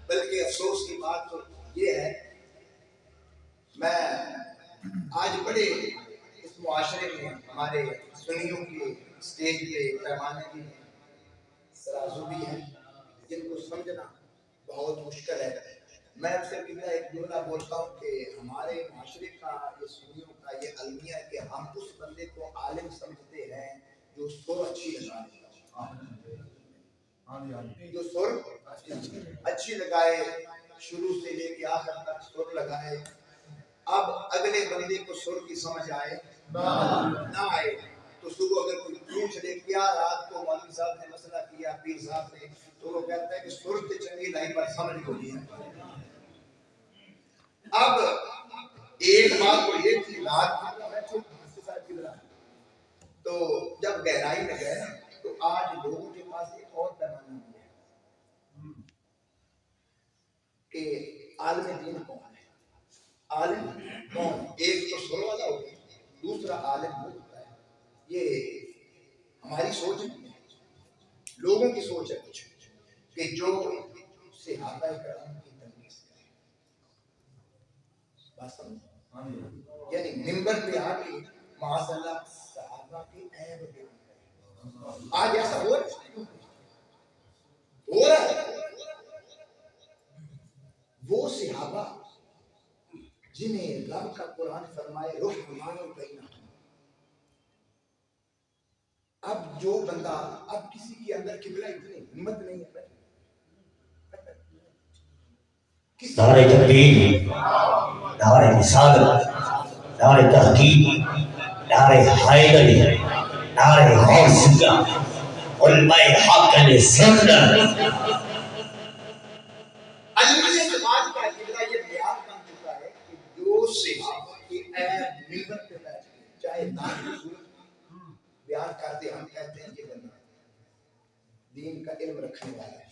بلکہ افسوس کی بات تو یہ ہے، میں آج بڑے اس معاشرے میں ہمارے سنیوں کے اسٹیج کے پیمانے کی سرازو بھی ہیں جن کو سمجھنا بہت مشکل ہے۔ میں صرف ایک جملہ بولتا ہوں کہ ہمارے معاشرے کا یہ سنیوں کا یہ المیہ ہے کہ ہم اس بندے کو عالم سمجھتے ہیں جو سر اچھی لگائے، جو سر اچھی لگائے، شروع سے لے کے آخر تک سر لگائے۔ اب اگلے بندے کو سر کی سمجھ آئے نہ آئے تو صبح اگر کوئی پوچھ لے کیا رات کو مولوی صاحب نے مسئلہ کیا پیر صاحب نے، تو وہ کہتا ہے کہ سر سے چنگی لائی پر سمجھ کو دیا۔ اب ایک بات تو یہ تھی رات تو جب گہرائی میں گئے تو آج لوگوں کے پاس ایک اور پیمانہ بھی ہے کہ عالم دین کون ہے، عالم کون؟ ایک تو سر والا ہوتا ہے، دوسرا عالم وہ ہوتا ہے۔ یہ ہماری سوچ نہیں ہے، لوگوں کی سوچ ہے کچھ کہ جو صحابہ کرام کی تنقید کرے، بات سمجھ، یعنی منبر پہ آ کے معاذ اللہ صحابہ کے عیب بیان کرے۔ آج ایسا ہو رہا ہے، وہ صحابہ جنہیں رب کا قرآن فرمائے رحمان بینہم، اب جو بندہ اب کسی کے اندر قبلہ اتنی ہمت نہیں ہے، دار تقدیر، دار رسالت، دار تحقیق، دار حیدری، دار غوثیہ، علماء حق نے سندر علماء سماج کا قبلہ یہ بیان بن چکا ہے کہ جو صحابہ کے عیب منبر پہ بیٹھ کے چاہے نام کی صورت بیان کرتے، ہم کہتے ہیں یہ بندہ دین کا علم رکھنے والا ہے۔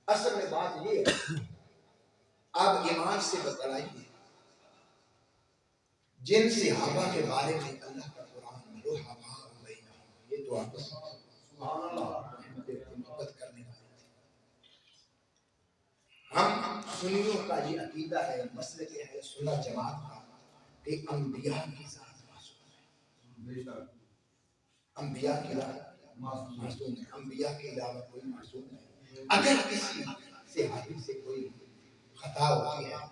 اصل میں بات یہ ہے، اب ایمان سے بتلائیے جن صحابہ کے بارے میں اللہ کا قرآن رحماء بینہم، یہ تو آپس سبحان اللہ محبت کرنے والے تھے۔ ہم سنیوں کا یہ عقیدہ ہے، مسلک ہے سنت جماعت کا کہ انبیاء کی ذات معصوم ہے، انبیاء کی ذات معصوم ہے، انبیاء کے علاوہ کوئی معصوم نہیں۔ اگر کسی صحابی سے کوئی خطا ہوتی ہے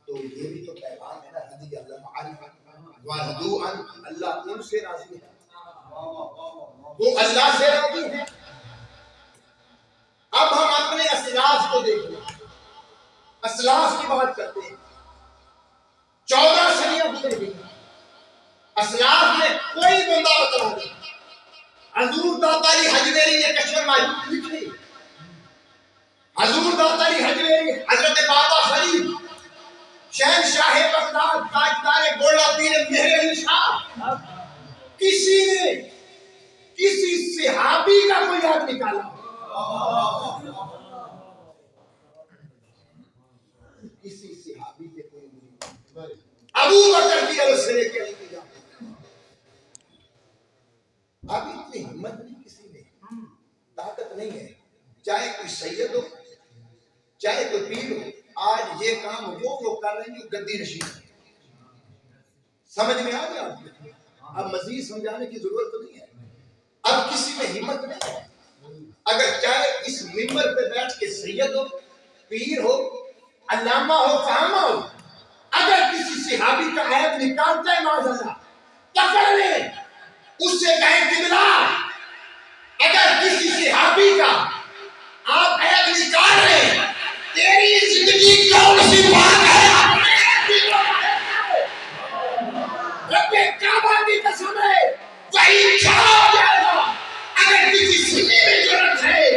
تو یہ بھی تو پیغام ہے نا، رضی اللہ عنہ ورضوا عنہ، اللہ ان سے راضی ہے، وہ اللہ سے راضی ہے۔ اب ہم اپنے اسلاف کو دیکھیں، اسلاف کی بات کرتے ہیں، 14 صدیاں گزر گئی، اسلاف میں کوئی بندہ بتلا دے حضور داتاری حجویری نے کشمیر ماجود لکھی، حضور داتاری حجویری، حضرت بابا فرید، شہنشاہ بغداد، تاجدار گولڈا پیر مہر علی شاہ، کسی نے کسی صحابی کا کوئی یاد نکالا، کسی صحابی کے کوئی نہیں، ابو بکر کی عرض سے لے کے علی کی جاتے، اب اتنی ہمت نہیں کسی میں، طاقت نہیں ہے، چاہے کوئی سید ہو چاہے کوئی پیر ہو، آج یہ کام وہ کر رہے ہیں جو گدی نشین ہے۔ سمجھ میں آ گیا آپ کو؟ اب مزید سمجھانے کی ضرورت تو نہیں ہے، اب کسی میں ہمت نہیں ہے، اگر چاہے اس منبر پہ بیٹھ کے سید ہو، پیر ہو، علامہ ہو، فہامہ ہو، اگر کسی صحابی کا عیب نکالتا ہے معاذ اللہ، پکڑ لیں، اس سے کہیں قبلہ، اگر کسی صحابی کا آپ عیب نکال رہے ہیں، تیری زندگی کون سی بات ہے؟ رب کعبہ کی قسم ہے وہی کھڑا ہو جائے گا۔ اگر کسی سنی میں جرات ہے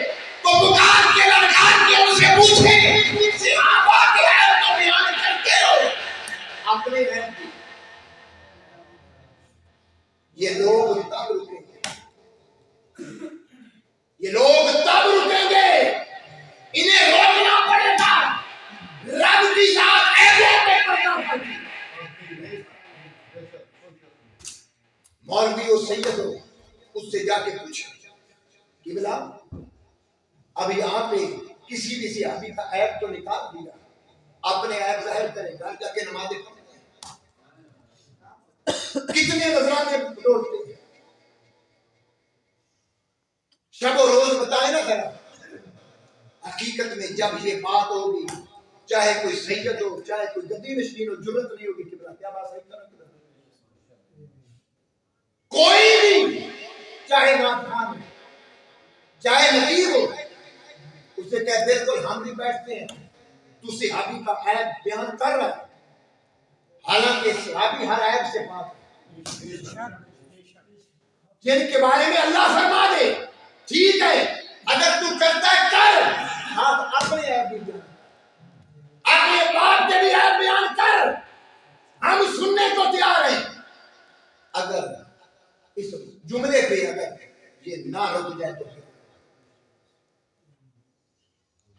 تو بکار کے لڑکان کے ان سے پوچھیں، صحابہ کے عیب تو بیان کرتے ہو، اپنے عیب کی، یہ لوگ تب رکیں گے، یہ لوگ تب رکیں گے کسی بھی صحابی کا عیب تو نکال دیا، اپنے عیب ظاہر کرے، گھر جا کے نمازیں پڑھتے ہیں، کتنے نذرانے توڑتے ہیں، شب و روز بتائے نا ذرا۔ حقیقت میں جب یہ بات ہوگی، چاہے کوئی سید ہو، چاہے کوئی گدی نشین ہو، جرت نہیں ہوگی کہ کیا بات صحیح کرنا، کوئی بھی، چاہے نادان ہو، چاہے نقیب ہو، اسے کہ بالکل ہم بھی بیٹھتے ہیں، تو صحابی کا عیب بیان کر رہا ہے، حالانکہ صحابی ہر عیب سے پاک ہے، جن کے بارے میں اللہ فرما دے ٹھیک ہے، اگر تو کرتا ہے کر، آپ اپنے عیب بھی بیان، اپنے باپ کے بھی عیب بیان کر، ہم سننے کو تیار ہیں۔ اگر اس جملے پہ اگر یہ نہ رک جائے تو پھر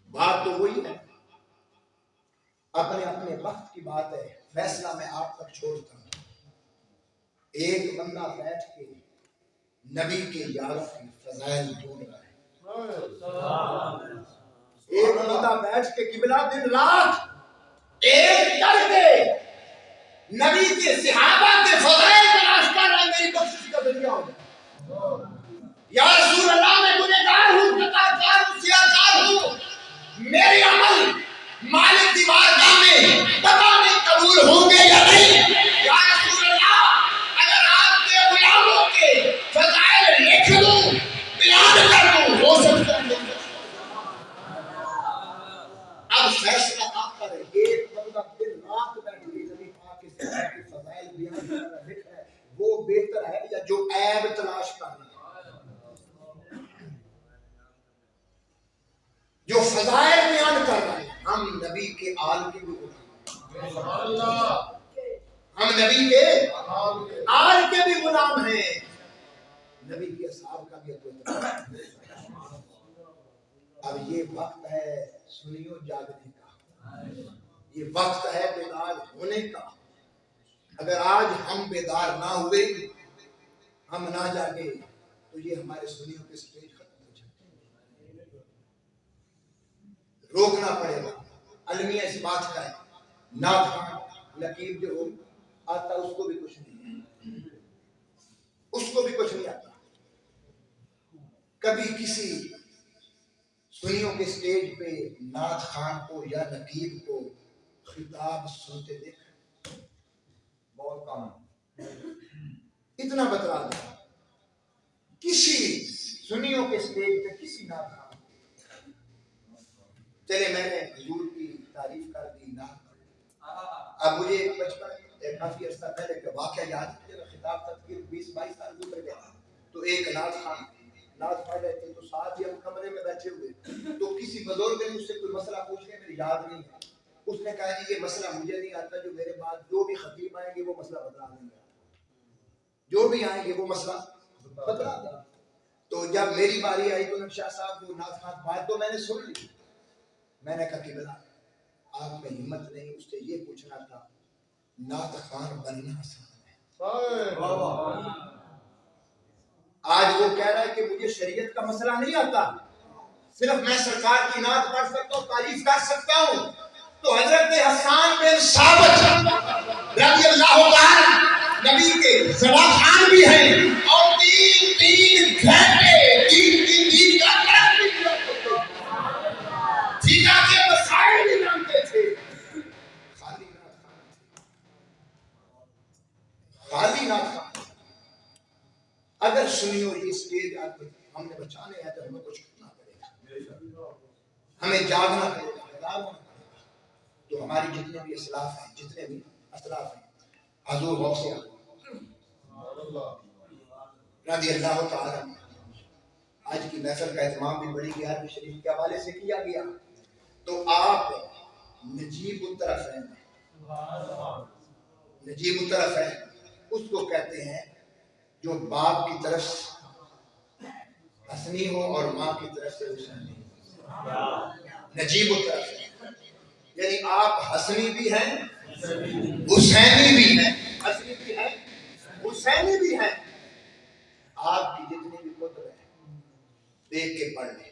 بات تو وہی ہے، اپنے اپنے وقت کی بات ہے، فیصلہ میں آپ تک چھوڑتا ہوں۔ ایک بندہ بیٹھ کے نبی کے یاروں کی فضائل ڈھونڈ رہا ہے، ایک بندہ بیٹھ کے قبلہ دن رات ایک کر کے نبی کے صحابہ کے فضائل تلاش کر رہا ہے، میری بخشش کا ذریعہ ہو جائے۔ یا رسول اللہ میں گنہگار ہوں، خطاکار ہوں، سیاہکار ہوں، میرے عمل مالک کی بارگاہ میں پتہ نہیں قبول ہوں گے یا نہیں۔ یا رسول اللہ اگر آپ کے غلاموں کے فضائل لکھ دوں، بیان کر دوں، ہو سکتا ہے۔ اب فیصلہ آپ کا ہے، ایک بندہ دن رات بیٹھ کے نبی پاک کے فضائل بیان کر رہا ہے، لکھ رہا ہے، وہ بہتر ہے یا جو عیب تلاش کر رہا ہے؟ جو فضائل بیان کر رہے ہیں، ہم نبی کے آل کے بھی غلام ہیں، ہم نبی کے آل کے بھی غلام ہیں، نبی کے اصحاب کا بھی غلام ہے۔ اب یہ وقت ہے سنیو جاگنے کا، یہ وقت ہے بیدار ہونے کا۔ اگر آج ہم بیدار نہ ہوئے، ہم نہ جاگے، تو یہ ہمارے سنیوں کے سٹیج ختم ہو جائے، روکنا پڑے گا۔ المیہ اس بات کا ہے، نعت خان نقیب جو ہو آتا اس کو بھی کچھ نہیں ہے، اس کو بھی کچھ نہیں آتا، کبھی کسی سنیوں کے سٹیج پہ نعت خان کو یا نقیب کو خطاب سنتے دیکھ، بہت کام اتنا بتلا دیں، کسی سنیوں کے سٹیج پہ کسی نعت خان، چلے میں نے حضور کی تعریف کر دی نہ، اب مجھے بچپن کافی عرصہ پہلے کا واقعہ یاد ہے، جب خطاب تقریر 20-22 سال گزر گیا، تو ایک نعت خان نعت پڑھ رہے تھے، تو ساتھ ہی ہم کمرے میں بیٹھے ہوئے، تو کسی بزرگ نے مجھ سے کوئی مسئلہ پوچھ لیا، میری یاد نہیں ہے، اس نے کہا کہ یہ مسئلہ مجھے نہیں آتا، جو میرے بعد جو بھی خطیب آئیں گے وہ مسئلہ بتلا دیں گے، جو بھی آئیں گے وہ مسئلہ بتلا دیں گے۔ تو جب میری باری آئی تو شاہ صاحب وہ نعت خان بات تو میں نے سن لی، میں نے کہا کہ بلا آپ میں ہمت نہیں، اس سے یہ پوچھنا تھا، نعت خان بننا آسان ہے؟ آج وہ کہہ رہا ہے کہ مجھے شریعت کا مسئلہ نہیں آتا، صرف میں سرکار کی نعت پڑھ سکتا ہوں، تعریف کر سکتا ہوں۔ تو حضرت حسان بن ثابت رضی اللہ تعالی نبی کے زبا خان بھی ہیں، اور تین گھنٹے تین کا درس بھی کیا کرتے تھے، جینا کے مسائل بھی جانتے تھے، خالی نعت خان۔ اگر سنیو یہ سٹیج ہم نے بچانے ہیں تو ہمیں کچھ کرنا پڑے گا، ہمیں جاگنا پڑے گا، بیدار ہونا پڑے گا۔ تو ہماری جتنے بھی اسلاف ہیں، جتنے بھی اسلاف ہیں، حضور غوث رضی اللہ تعالیٰ عنہ، آج کی محفل کا اہتمام بھی بڑی گیارہویں شریف کے حوالے سے کیا گیا، تو آپ نجیب الطرف ہیں، نجیب الطرف ہے، اس کو کہتے ہیں جو باپ کی طرف حسنی ہو اور ماں کی طرف سے حسینی ہو، نجیب الطرف ہے، یعنی آپ حسنی بھی ہیں، حسینی بھی ہیں، حسنی بھی ہیں، حسینی بھی ہیں۔ آپ کی جتنی بھی قدر ہے دیکھ کے پڑھ لیں،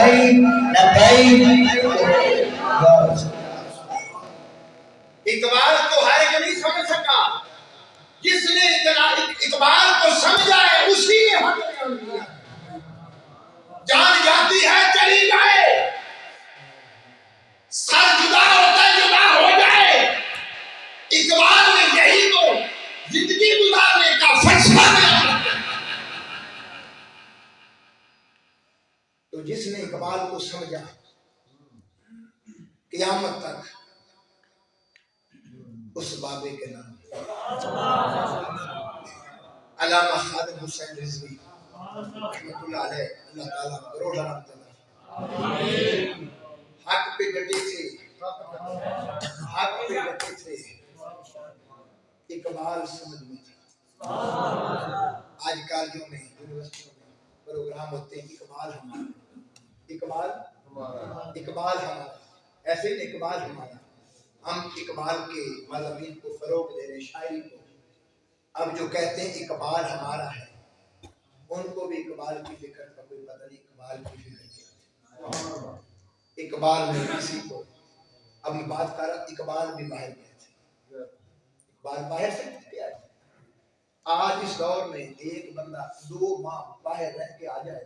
لبیک لبیک اقبال کو ہر ایک نہیں سمجھ سکا، جس نے اقبال کو سمجھا ہے اسی نے حق بیان کیا۔ جان جاتی ہے چلی جائے، سر جدا ہوتا ہے جدا ہو جائے، اقبال نے یہی تو زندگی گزارنے کا فلسفہ بیان کیا۔ تو جس نے اقبال کو سمجھا قیامت تک اس بابے کے نام علامہ خادم حسین رضوی رحمۃ اللہ علیہ، اللہ تعالیٰ کروڑ رحمت اللہ، حق پہ ڈٹے تھے، حق پہ ڈٹے تھے، اقبال سمجھ میں تھا۔ آج کالجوں میں یونیورسٹیوں میں پروگرام ہوتے ہیں، اقبال ہمارا، اقبال اقبال ہمارا، ایسے ہی اقبال ہمارا۔ ہم اقبال کے مضامین کو فروغ دے رہے، شاعری کو۔ اب جو کہتے ہیں اقبال ہمارا ہے، ان کو بھی اقبال کی فکر کا کوئی پتہ نہیں، اقبال کی فکر کیا تھی۔ اقبال نے کسی کو، اب یہ بات کر رہا، اقبال بھی باہر گئے تھے، اقبال باہر سے کیا ہے۔ آج اس دور میں ایک بندہ 2 ماہ باہر رہ کے آ جائے،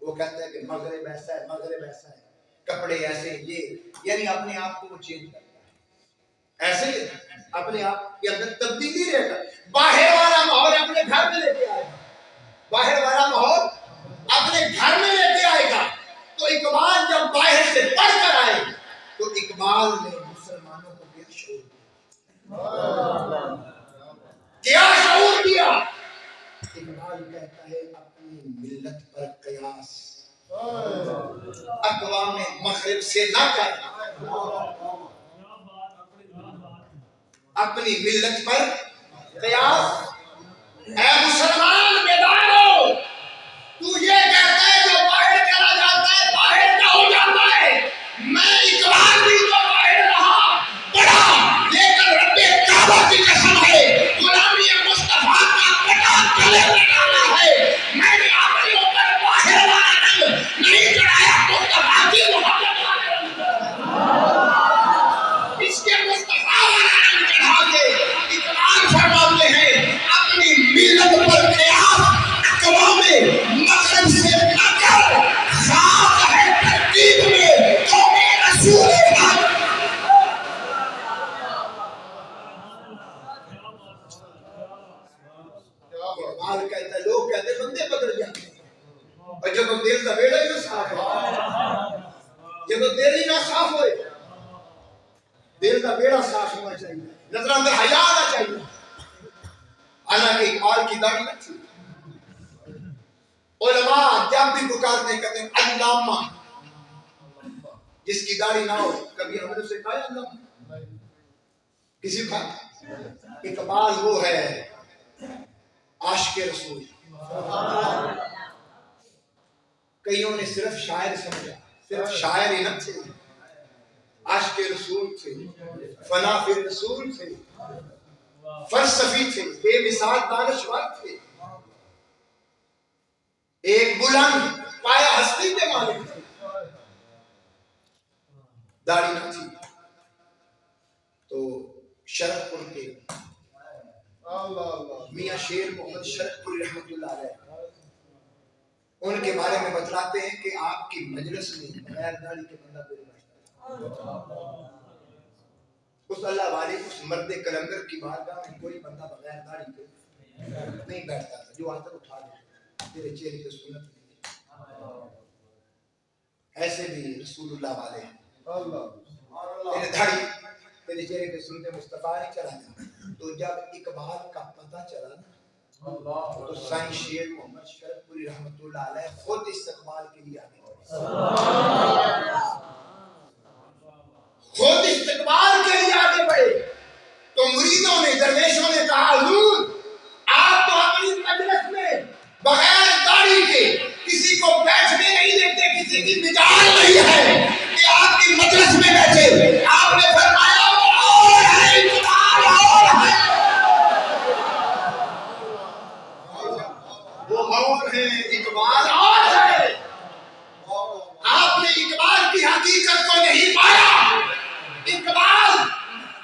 وہ کہتا ہے کہ مغرب ایسا ہے، مغرب ایسا ہے، کپڑے ایسے، یہ یعنی اپنے آپ کو وہ چینج کرتا ہے، ایسے اپنے آپ کے اندر تبدیلی رہتا ہے۔ باہر والا ماحول اپنے گھر میں لے کے آئے گا، باہر والا ماحول اپنے گھر میں لے کے آئے گا۔ تو اقبال جب باہر سے پڑھ کر آئے تو اقبال نے مسلمانوں کو کیا شعور دیا، کیا شعور دیا۔ اقبال کہتا ہے اپنی ملت پر قیاس اقوام مغرب سے نہ کر، اپنی ملت پر قیاس۔ اے مسلمان بیدار ہو، تو یہ کہتا ہے جو باہر چلا جاتا ہے باہر کا ہو جاتا ہے۔ میں اقبال بھی تو باہر رہا پڑھا، لیکن رب کعبہ کی قسم ہے غلامی مصطفیٰ کا پٹا گلے میں ڈالا ہے۔ میں نے اپنے اوپر باہر والا رنگ نہیں چڑھایا، مصطفیٰ کی محبت والا رنگ، اس کے مصطفیٰ والا رنگ چڑھا کے اقبال فرماتے ہیں اپنی ملت پر قیاس اقوام مغرب سے نہ کر، خاص ہے ترکیب میں قوم رسول اللہ۔ اقبال کہتا ہے، لوگ کہتے ہیں بندے بدل جاتے ہیں، اور جب دل کا بیڑا ہی نہ صاف ہو، جب دل ہی نہ صاف ہوئے، دل کا بیڑا صاف ہونا چاہیے، نظر اندر حیا آنا چاہیے۔ حالانکہ اقبال کی داڑھی نہ تھی، علماء جب بھی پکارتے کہتے ہیں علامہ، جس کی داڑھی نہ ہو، کبھی ہم نے اسے کہا علامہ کسی کا؟ اقبال وہ ہے عاشق رسول۔ کئیوں نے صرف شاعر سمجھا، صرف شاعر ہی نہ تھے، عاشق رسول تھے، فنا فی رسول تھے، فلسفی تھے، بے مثال دانشور تھے، ایک بلند پایا ہستی کے مالک تھے۔ داڑھی نہ تھی تو شرف پور کے میاں شیر محمد شرف پوری رحمۃ اللہ علیہ ان کے بارے میں بتلاتے ہیں کہ آپ کی مجلس میں بغیر داڑھی کے بندہ کوئی نہیں بیٹھتا۔ اس اللہ والے اس مرد کلندر کی بارگاہ میں کوئی بندہ بغیر داڑھی کے نہیں بیٹھتا تھا، جو آتا اٹھا دے، تیرے چہرے پہ سنت نہیں، ایسے بھی رسول اللہ والے ہیں، تیرے داڑھی تیرے چہرے پہ سنت مصطفیٰ نہیں چلا جاتا۔ تو جب اقبال کا پتہ چلا نا، تو سائیں شیر محمد شرف پوری رحمۃ اللہ علیہ خود استقبال کے لیے آگے بڑھے، خود استقبال کے لیے آگے بڑھے۔ تو مریدوں نے، درویشوں نے کہا حضور آپ تو اپنی مجلس میں بغیر داڑھی کے کسی کو بیٹھنے نہیں دیتے، کسی کی مجال نہیں ہے کہ آپ کی مجلس میں بیٹھے۔ آپ نے فرمایا اور ہے اقبال، اور ہے وہ، اور ہے اقبال، اور ہے۔ آپ کی حقیقت کو نہیں پایا. اقبال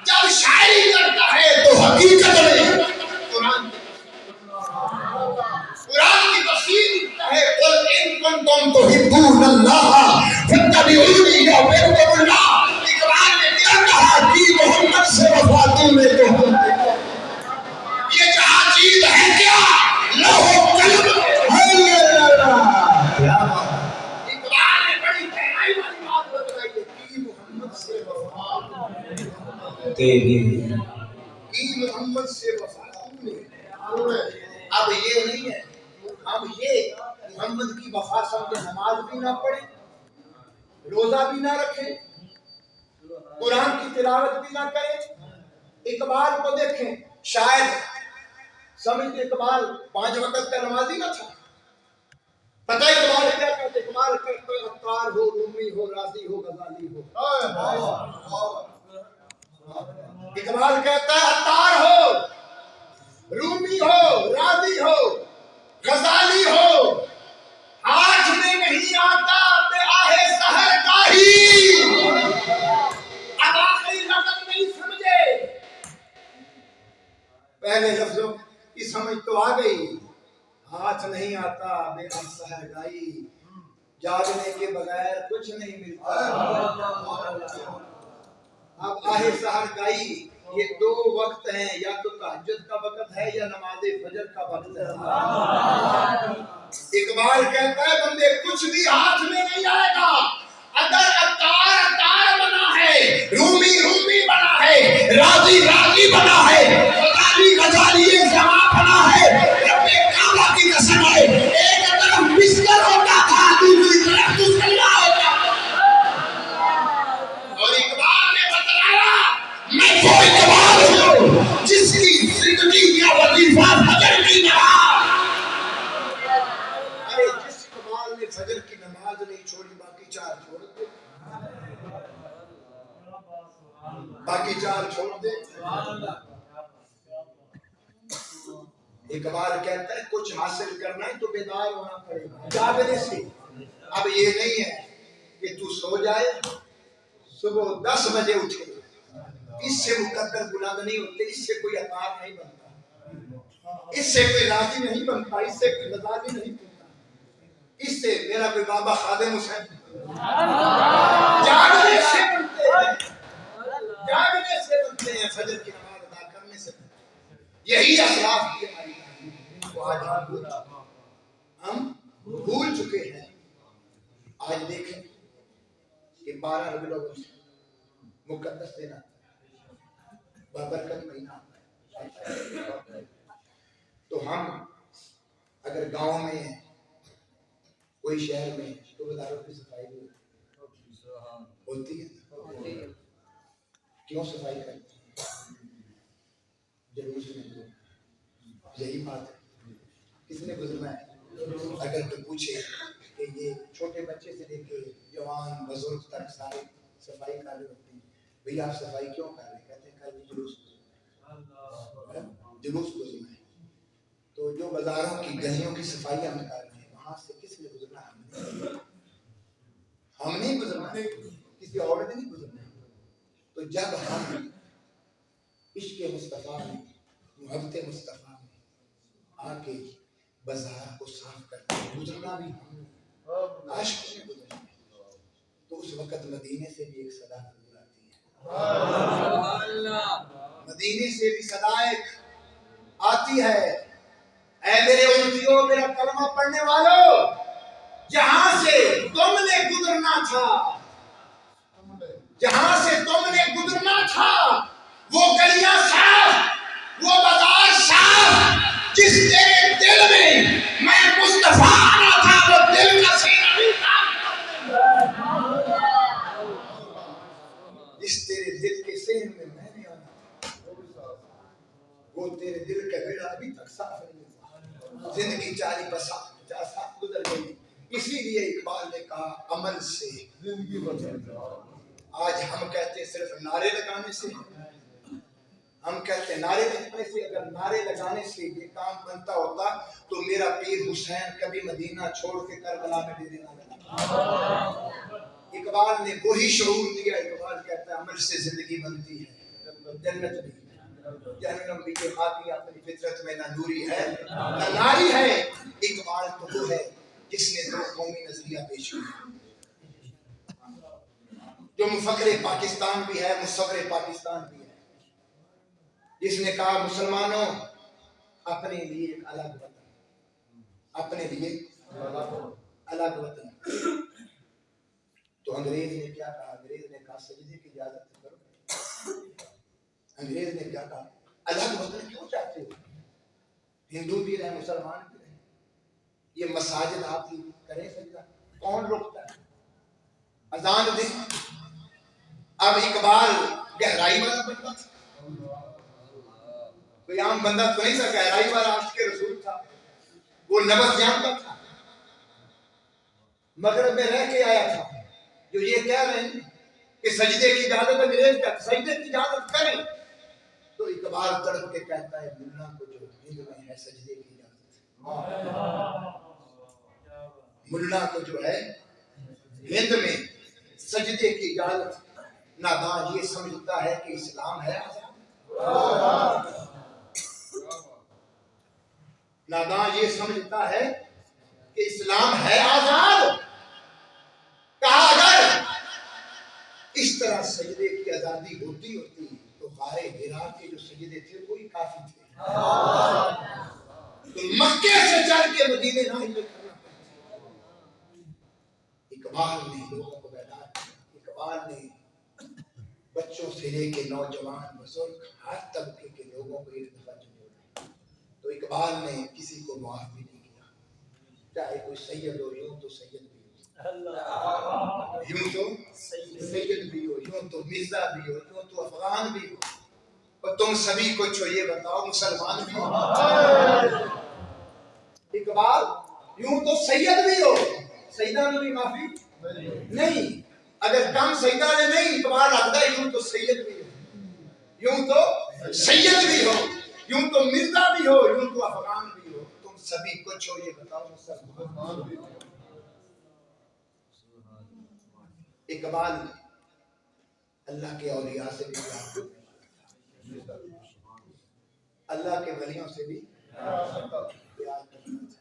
جب شاعری کرتا ہے تو حقیقت میں قرآن کی تفسیر لکھتا ہے قل ان کنتم تحبون اللہ فاتبعونی یحببکم اللہ. اقبال نے کیا کہا کہ محمد سے وفا تم نے تو ہم نے. یہ جہاں چیز ہے کیا لوح و قلم. اقبال نے بڑی گہرائی والی بات بتائی ہے کہ محمد سے وفا کی محمد سے وفا تم نے. اب یہ نہیں ہے، اب یہ محمد کی وفا سمجھے نماز بھی نہ پڑھے، روزہ بھی نہ رکھے، قرآن کی تلاوت بھی نہ کرے. اقبال کو دیکھیں، شاید سمجھتے اقبال 5 وقت کا نمازی نہ تھا. پتہ اقبال کیا کہتے؟ اقبال کہتے عطار ہو، رومی ہو، راضی ہو، غزالی ہو. اقبال کہتا ہے عطار ہو، رومی ہو، راضی ہو، غزالی ہو، ہاتھ میں نہیں آتا بے آہ سحر گاہی. اب آخری لفظ نہیں سمجھے، پہلے لفظوں کی سمجھ تو آ گئی. ہاتھ نہیں آتا بے آہ سحر گاہی، جاگنے کے بغیر کچھ نہیں ملتا. اب آہ سحر گاہی یہ 2 وقت ہیں، یا تو تہجد کا وقت ہے یا نماز فجر کا وقت ہے. اقبال کہتا ہے بندے کچھ بھی ہاتھ میں نہیں آئے گا اگر عطار عطار بنا ہے، رومی رومی بنا ہے، راضی راضی بنا ہے، غزالی غزالی جمع بنا ہے. رب کعبہ کی قسم ہے ایک طرف بستر ہوتا تھا دوسری طرف مسلح ہوتا تھا. اور اقبال نے بتلایا میں وہ اقبال ہوں جس کی زندگی کا وظیفہ فجر کی نماز. ارے جس اقبال نے فجر کی نماز نہیں چھوڑی باقی 4 چھوڑ دے، باقی 4 چھوڑ دے. اقبال کہتا ہے کچھ حاصل کرنا ہے تو بیدار ہونا پڑے گا جاگنے سے. اب یہ نہیں ہے کہ تو سو جائے صبح 10 بجے اٹھے، اس سے مقدر بلند نہیں ہوتے، اس سے کوئی عطار نہیں بنتا، اس سے کوئی راضی نہیں بنتا، اس سے کوئی غزالی نہیں بنتا، اس سے میرا کوئی بابا خادم حسین جاگنے سے بنتے ہیں، جاگنے سے بنتے ہیں، فجر کی نماز ادا کرنے سے. یہی اسلاف کی ہماری تعلیم کو آج ہم بھول چکے ہیں. آج دیکھیں کہ 12 ربیع الاول مقدس دن بابرکت مہینہ ہے. تو ہم اگر گاؤں میں ہیں، کوئی شہر میں تو بازاروں کی صفائی ہوتی ہے. کیوں صفائی کرتے ہیں؟ جلوس میں. یہی بات ہے، کس نے گزرنا ہے. اگر تو پوچھے کہ یہ چھوٹے بچے سے لے کے جوان بزرگ تک سارے صفائی کر رہے ہوتے ہیں، بھئی آپ صفائی کیوں کر رہے ہیں؟ کہتے ہیں کل جلوس گزرنا ہے. تو جو بازاروں کی گلیوں کی صفائی ہم کر رہے ہیں وہاں سے کس نے گزرنا ہے؟ ہم نہیں گزرنا ہے، کسی اور نے نہیں گزرنا ہے. تو جب ہم عشق مصطفیٰ میں محبت مصطفیٰ میں آ کے بازار کو صاف کرتے ہیں، گزرنا بھی ہم عاشق سے گزرنا ہے. تو اس وقت مدینے سے بھی ایک صدا ضرور آتی ہے، مدینے سے بھی صدا ایک آتی ہے. اے میرے امتیوں، میرا کلمہ پڑھنے والوں، جہاں سے تم نے گزرنا تھا، جہاں سے تم نے گزرنا تھا وہ گلیاں صاف، وہ بازار صاف، جس تیرے دل میں میں مصطفیٰ آنا تھا وہ دل کا سینہ بھی صاف، جس تیرے دل کے سین میں میں نے آنا تھا وہ تیرے دل کا بیڑا ابھی تک صاف نہیں ہوا. زندگی 40 سال گزر گئی. اسی لیے اقبال نے کہا عمل سے زندگی بدل. آج ہم کہتے صرف نعرے لگانے سے، ہم کہتے نعرے لگانے سے، اگر نعرے لگانے سے یہ کام بنتا ہوتا تو میرا پیر حسین کبھی مدینہ چھوڑ کے کربلا میں ڈیرے نہ لگا. اقبال نے وہی شعور دیا. اقبال کہتا ہے عمل سے زندگی بنتی ہے، جنت بھی جہنم بھی. یہ خاکی اپنی فطرت میں نہ نوری ہے نہ ناری ہے. اقبال تو وہ ہے جس نے دو قومی نظریہ پیش کیا، جو مفکر پاکستان بھی ہے، مصور پاکستان بھی ہے، جس نے کہا مسلمانوں اپنے لیے ایک الگ وطن، اپنے لیے الگ وطن. تو انگریز نے کیا کہا؟ انگریز نے کہا سجدے کی اجازت کرو. انگریز نے کیا کہا؟ الگ وطن کیوں چاہتے ہو؟ ہندو بھی رہے، مسلمان بھی رہے، یہ مساجد آپ کی کریں سجدہ، کون روکتا ہے؟ اذان دے. اب اقبال گہرائی والا بندہ تھا، کوئی عام بندہ تو نہیں تھا، گہرائی والا عاشق رسول تھا. وہ نبض جانتا تھا، مغرب میں رہ کے آیا تھا. جو یہ کہہ رہے ہیں کہ سجدے کی اجازت انگریز کا، سجدے کی اجازت کریں، تو اقبال تڑپ کے کہتا ہے ملا کو جو ہند میں ہے سجدے کی اجازت، ملا کو جو ہے ہند میں سجدے کی اجازت. نادان یہ سمجھتا ہے کہ اسلام ہے آزاد، نادان یہ سمجھتا ہے کہ اسلام ہے آزاد. کہا اگر اس طرح سجدے کی آزادی ہوتی تو غار حرا کے جو سجدے تھے وہی کافی تھے. تو مکے سے چل کے مدینے نہ ہجرت کرنا پڑتا. اقبال نے لوگوں کو بیدار کیا. اقبال نے بچوں سے لے کے نوجوان بزرگ ہر طبقے کے لوگوں کو ایک دفعہ جوڑا. تو اقبال نے کسی کو معاف بھی نہیں کیا، چاہے کوئی سید ہو، یوں تو سید بھی ہو، یوں تو سید بھی ہو، یوں تو مرزا بھی ہو، یوں تو افغان بھی ہو، اور تم سبھی کو یہ بتاؤ مسلمان بھی ہو. اقبال یوں تو سید بھی ہو، سیدہ نے بھی معافی نہیں. اگر کم سیدہ نے نہیں، اقبال آتا ہے یوں تو سید بھی ہو، یوں تو سید بھی ہو، یوں تو مرزا بھی ہو، یوں تو افغان بھی ہو، تم سبھی کچھ ہو، یہ بتاؤ مسلمان بھی ہو. اقبال اللہ کے اولیاء سے بھی پیار کرتا تھا، اللہ کے ولیوں سے بھی پیار کرتا تھا.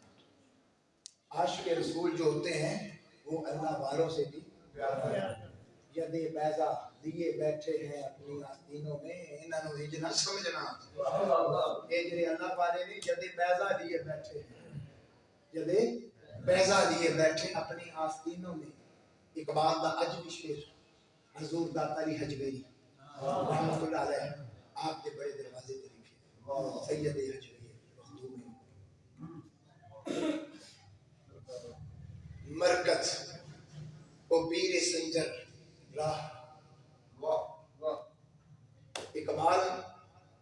عاشق رسول جو ہوتے ہیں وہ اللہ والوں سے بھی پیار کرتے ہیں. یدے بیضا دیے بیٹھے ہیں اپنی آستینوں میں، انہاں نو ہج نہ سمجھنا. اے جڑے اللہ والے نے یدے بیضا دیے بیٹھے ہیں، یدے بیضا دیے بیٹھے اپنی آستینوں میں. اقبال دا اج بھی شعر حضور داتا علی حجویری رحمۃ اللہ علیہ آپ کے بڑے دروازے تے لکھے سید حجویری مخدوم مرکز او پیر سنجر راہ. اقبال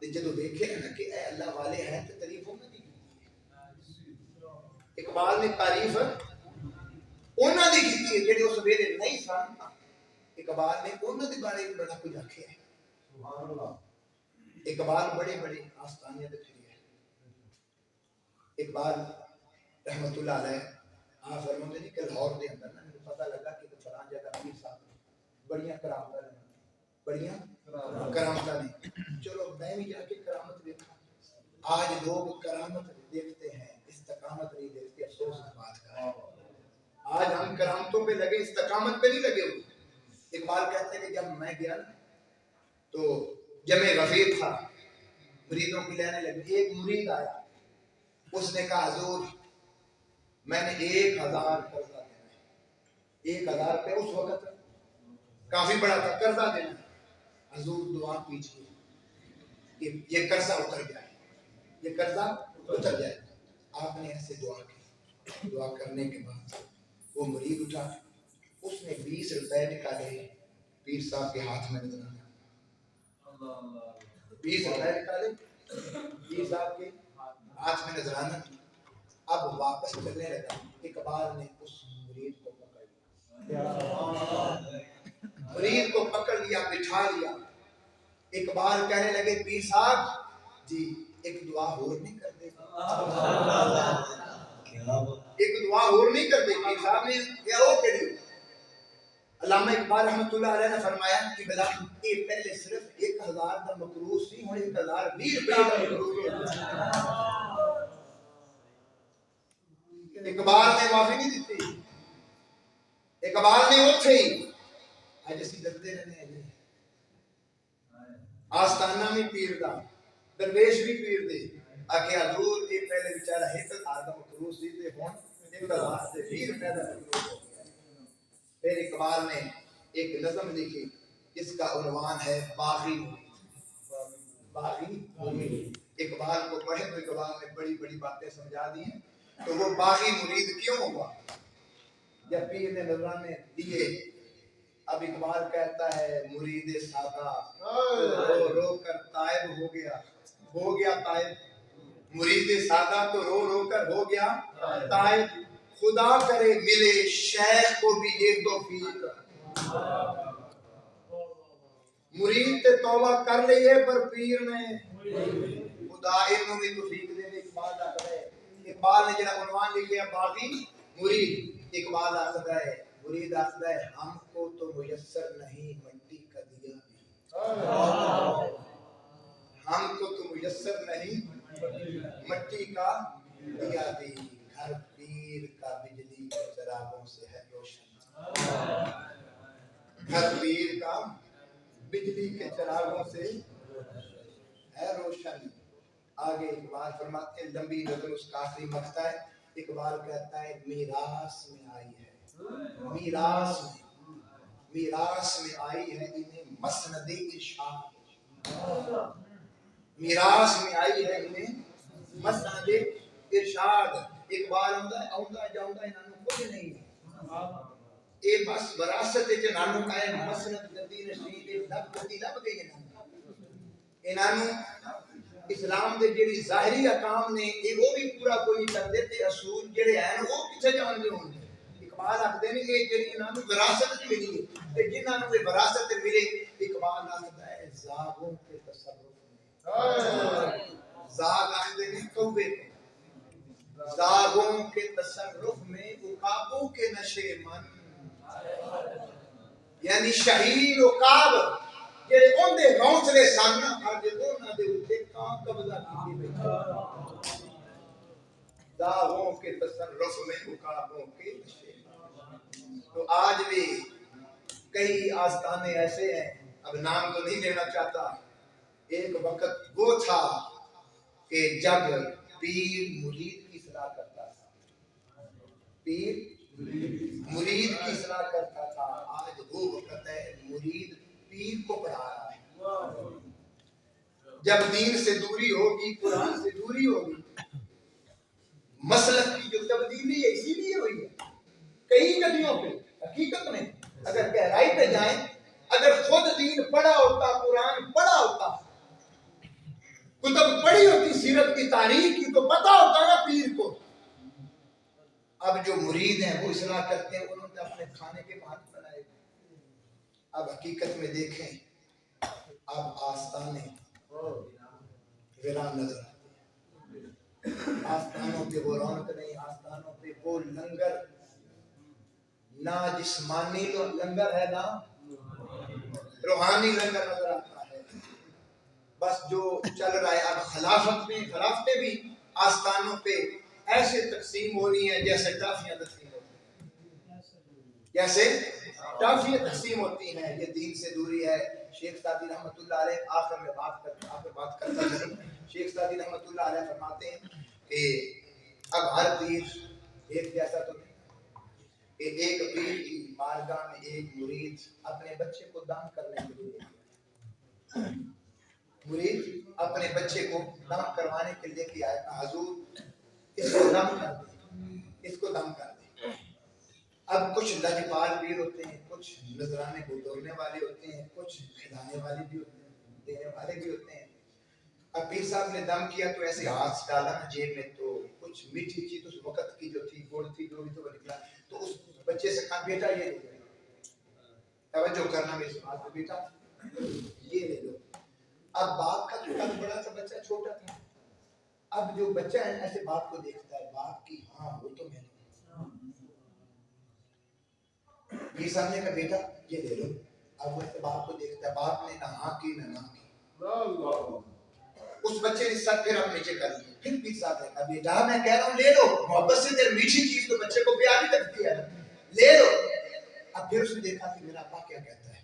نے جدو دیکھے نا کہ اے اللہ والے ہیں تو تعریفوں میں نہیں. اقبال نے تعریف انہاں دی کیتی ہے جڑے اس ویلے نہیں سن. اقبال نے انہاں دے بارے میں بڑا کچھ آکھیا ہے. سبحان اللہ. اقبال بڑے بڑے آستانے تے پھرے ہیں. اقبال رحمۃ اللہ علیہ آپ فرماتے ہیں کہ لاہور دے اندر نا مجھے پتہ لگا کہ فلاں جگہ پیر صاحب بڑیاں کرامتاں نے، بڑیاں کرامتاں نے. چلو میں بھی جا کے کرامت دیکھا. آج لوگ کرامت دیکھتے ہیں، استقامت نہیں دیکھتے. افسوس اس بات کا ہے. آج ہم کرامتوں پہ لگے، استقامت پہ نہیں لگے ہوئے. اقبال کہتے ہیں کہ جب میں گیا نا تو جمع غفیر تھا، مریدوں کی لینے لگے. ایک مرید آیا، اس نے کہا حضور میں نے 1000 قرضہ دینا ہے. 1000 روپے اس وقت کافی بڑا تھا قرضہ دینا. حضور دعا کیجیے کہ یہ قرضہ اتر جائے، یہ قرضہ اتر جائے. آپ نے ایسے دعا کی. دعا کرنے کے بعد وہ مرید اٹھا، اس نے 20 روپے نکالے پیر صاحب کے ہاتھ میں نظر آنا. 20 روپے نکالے پیر صاحب کے ہاتھ میں نظر آنا. اب واپس چلنے لگا. اقبال نے اس مرید کو پکڑ لیا، مرید کو پکڑ لیا، بٹھا لیا. اقبال کہنے لگے پیر صاحب جی ایک دعا اور نہیں کر دے؟ ایک دعا اور نہیں کر دے؟ پیر صاحب نے کیا ہو کہ اللہ علامہ اقبال رحمۃ اللہ علیہ نے فرمایا کہ بلا یہ پہلے صرف 1000 کا مقروض سی ہن 1020 روپے کا مقروض اقبال نے معافی نہیں دیتی اقبال نے اوتھے ہی اج اسی ڈرتے رہنے ہیں آستانہ میں پیر دا درویش بھی پیر دے آکھے حضور یہ پہلے بیچارہ 1000 کا مقروض سی تے ہن 1020 روپے کا مقروض ہو گیا پھر اقبال نے ایک نظم لکھی جس کا عنوان ہے باغی باغی مرید اقبال کو پڑھے تو اقبال نے بڑی بڑی باتیں سمجھا دی ہیں تو وہ باغی مرید کیوں ہوا جب پیر نے نذرانے دیے اب اقبال کہتا ہے مرید سادہ رو رو کر تائب ہو گیا تائب مرید سادہ تو رو رو کر ہو گیا تائب خدا کرے ملے شیخ کو بھی یہ توفیق مرید تے توبہ کر لئے پر پیر نے خدا انہوں نے توفیق دے دے اقبال آتا ہے اقبال نے جنہا عنوان لکھے باغی مرید اقبال آتا ہے مرید آتا ہے ہم کو تو میسر نہیں مٹی کا دیا بھی ہم کو تو میسر نہیں مٹی کا دیا بھی گھر پیر کا بجلی کے چراغوں سے ہے روشن گھر پیر کا بجلی کے چراغوں سے ہے روشن آگے اقبال فرماتے ہیں لمبی نظر اس کا آخری مقطع ہے اقبال کہتا ہے میراث میں آئی ہے میراث میں آئی ہے انہیں مسند ارشاد میراث میں آئی ہے انہیں مسند ارشاد اقبال آؤندا جاؤندا انہاں نوں کچھ نہیں اے بس وراثت وچ انہاں نوں کائے مسند گدی نشین لب گدی لب گئی انہاں نوں اسلام دے جڑی ظاہری احکام نے اے وہ بھی پورا کوئی نہیں کردے تے اصول جڑے ہیں وہ کتے جان دے ہون اقبال آکھدے نے کہ جڑی انہاں نوں وراثت ملی ہے تے جنہاں نوں اے وراثت ملے اقبال آکھدا ہے زاغوں کے تصرف میں زاغ آکھدے نے کوے زاغوں کے تصرف میں عقابوں کے نشے من یعنی شہید عقاب جڑے اون دے حوصلے سن اج انہاں دے اوتے کاں قبضہ کیتی بیٹھا داغوں کے تصرف میں عقابوں کے نشے تو آج بھی کئی آستانے ایسے ہیں اب نام تو نہیں لینا چاہتا ایک وقت وہ تھا کہ جب پیر مرید کی صلاح کرتا تھا پیر مرید کی صلاح کرتا تھا آج وہ وقت ہے مرید پیر کو پڑھا رہا ہے جب دین سے دوری ہوگی قرآن سے دوری ہوگی مسلک کی جو تبدیلی ہے اسی لیے ہوئی ہے کئی جگہوں پہ حقیقت میں اگر گہرائی پہ جائیں اگر خود دین پڑھا ہوتا قرآن پڑھا ہوتا کتب پڑھی ہوتی سیرت کی تاریخ کی تو پتا ہوتا نا پیر کو اب جو مرید ہیں وہ اصلاح کرتے ہیں انہوں نے اپنے کھانے کے بہانے بنائے اب حقیقت میں دیکھیں اب آستانے ویران نظر آتے ہیں آستانوں پہ وہ رونق نہیں آستانوں پہ وہ لنگر نہ جسمانی لنگر ہے نہ روحانی لنگر نظر آتا ہے بس جو چل رہا ہے اب خلافتیں بھی آستانوں پہ ایسے تقسیم ہو رہی ہیں جیسے ٹافیاں تقسیم ہوتی ہیں جیسے ٹافیاں تقسیم ہوتی ہیں یہ دین سے دوری ہے شیخ سعدی رحمۃ اللہ علیہ آخر بات کرتا ہے شیخ سعدی رحمۃ اللہ علیہ فرماتے ہیں کہ اب ہر پیر ایک جیسا تو نہیں کہ ایک پیر کی بارگاہ میں ایک مرید اپنے بچے کو دم کرنے کے لیے مرید اپنے بچے کو دم کروانے کے لیے کہ حضور اس کو دم کر دیں اس کو دم کر دیں اب کچھ لجپال پیر ہوتے ہیں کچھ نذرانے کو توڑنے والے ہوتے ہیں کچھ کھلانے والے بھی ہوتے ہیں دینے والے بھی ہوتے ہیں اب پیر صاحب نے دم کیا تو ایسے ہاتھ ڈالا نا جیب میں تو کچھ میٹھی چیز اس وقت کی جو تھی گڑ تھی جو بھی تو نکلا تو اس بچے سے کہا بیٹا یہ لے لو توجہ کرنا میری بات پہ بیٹا یہ لے لو اب باپ کا تو قد بڑا تھا بچہ چھوٹا تھا اب جو بچہ ہے ایسے باپ کو دیکھتا ہے باپ کی ہاں وہ تو میں یہ سامنے کا بیٹا یہ لے لو. اب وہ باپ کو دیکھتا ہے, باپ نے نہ ہاں کی نہ نہ کی. اس بچے نے سر پھر ہم نیچے کر لیا. پھر پیر صاحب نے کہا بیٹا میں کہہ رہا ہوں لے لو, محبت سے تیری میٹھی چیز تو بچے کو پیاری لگتی ہے, لے لو. اب پھر اس نے دیکھا کہ میرا ابا کیا کہتا ہے,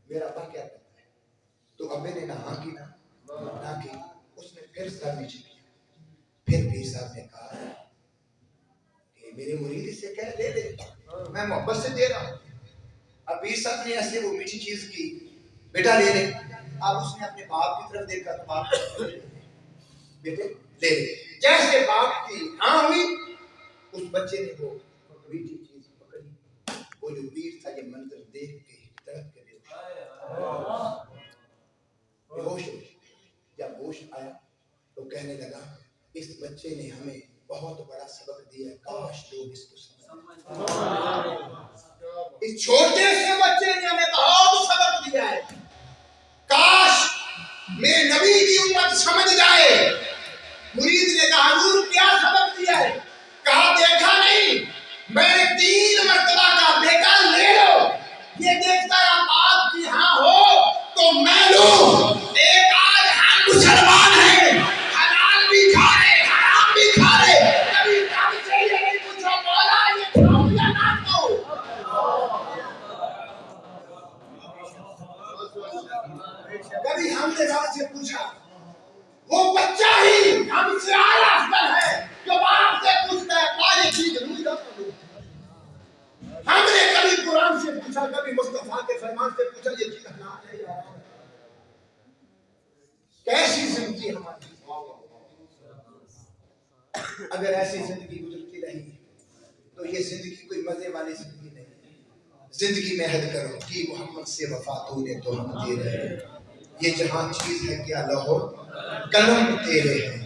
میرا ابا کیا کہتا ہے. تو ابے نے نہ ہاں کی نہ کی. اس نے پھر سر نیچے کیا. پھر پیر صاحب نے کہا کہ میرے مرید سے کہہ لے لے, میں محبت سے دے رہا ہوں. اب پیر صاحب نے ایسے وہ میٹھی چیز کی, بیٹا لے لے. اب اس نے اپنے باپ کی طرف دیکھا تو باپ بیٹے لے لے. جیسے باپ کی ہاں ہوئی, اس بچے نے وہ میٹھی چیز پکڑی. وہ جو پیر تھا یہ منظر دیکھ کے تڑپ کے بے ہوش ہو. جب ہوش آیا تو کہنے لگا اس بچے نے ہمیں بہت بڑا سبق دیا, کاش لوگ اس کو سمجھیں. اس چھوٹے سے بچے نے ہمیں بہت سبق دیا ہے, کاش میرے نبی کی امت سمجھ جائے. مرید نے کہا حضور کیا سبق دیا ہے؟ کہا دیکھا نہیں, میں نے 3 مرتبہ کا بیٹا لے لو, یہ دیکھتا ہے آپ کی ہاں ہو تو میں لوں. ایک آج ہم مسلمان ہیں, حلال بھی کھا رہے حرام بھی کھا رہے, کبھی کب سے یہ نہیں پوچھو مولا یہ کھاؤ یا نہ کھاؤ. کبھی ہم نے رب سے پوچھا, وہ بچہ ہی ہم سے اعلیٰ افضل ہے جو باپ سے پوچھتا ہے پا یہ چیز ضرور کرو. ہم نے کبھی قرآن سے پوچھا, کبھی مصطفیٰ کے فرمان سے پوچھا یہ چیز حلال ہے یا حرام ہے. کیسی زندگی ہماری. اگر ایسی زندگی گزرتی رہی تو یہ زندگی کوئی مزے والی زندگی نہیں. زندگی میں عہد کرو کہ محمد سے وفا تو نے تو ہم دے رہے ہیں. یہ جہاں چیز ہے کیا لوح قلم تیرے ہیں.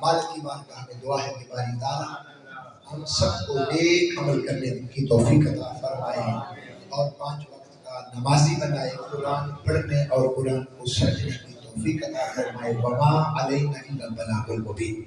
مالک کی بارگاہ میں دعا ہے کہ باری تعالیٰ ہم سب کو نیک عمل کرنے کی توفیق عطا فرمائے اور 5 وقت کا نمازی بنائے, قرآن پڑھنے اور قرآن کو سمجھنے کی توفیق عطا فرمائے. وما علینا الا البلاغ المبین.